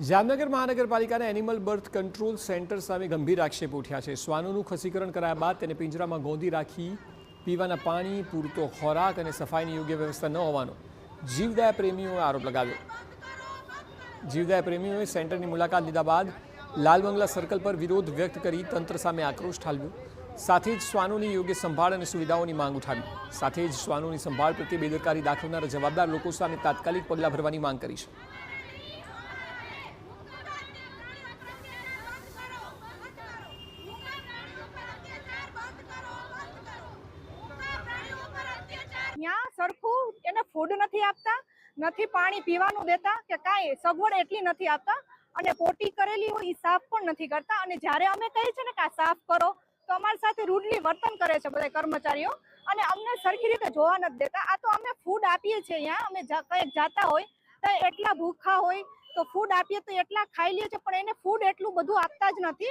જામનગર મહાનગરપાલિકાના animal birth control centre સામે ગંભીર આક્ષેપ ઉઠ્યા છે। શ્વાનોનું ખસીકરણ કરાયા બાદ તેને પિંજરામાં ગોંધી રાખી પીવાના પાણી, પૂરતો ખોરાક અને સફાઈની યોગ્ય વ્યવસ્થા ન હોવાનો જીવદયા પ્રેમીઓએ આરોપ લગાવ્યો। જીવદયા પ્રેમીઓએ સેન્ટરની મુલાકાત લીધા બાદ લાલબંગલા સર્કલ પર વિરોધ વ્યક્ત કરી તંત્ર સામે આક્રોશ ઠાલવ્યો। સાથે જ શ્વાનોની યોગ્ય સંભાળ અને સુવિધાઓની માંગ ઉઠાવી। સાથે જ શ્વાનોની સંભાળ પ્રત્યે બેદરકારી દાખવનારા જવાબદાર લોકો સામે તાત્કાલિક પગલાં ભરવાની માંગ કરી છે। यहाँ सरखू એને ફૂડ નથી આપતા, નથી પાણી પીવાનું દેતા કે કાંઈ સગવડ એટલી નથી આપતા અને પોટી કરેલી હોય એ સાફ પણ નથી કરતા। અને જ્યારે અમે કહીએ છીએ ને કે આ સાફ કરો તો અમારી સાથે રૂડલી વર્તન કરે છે બધા કર્મચારીઓ અને અમને સરખી રીતે જોવા નથી દેતા। આ તો અમે ફૂડ આપીએ છીએ, અહીંયા અમે કંઈક જાતા હોય તો એટલા ભૂખા હોય તો ફૂડ આપીએ તો એટલા ખાઈ લે છે, પણ એને ફૂડ એટલું બધું આપતા જ નથી।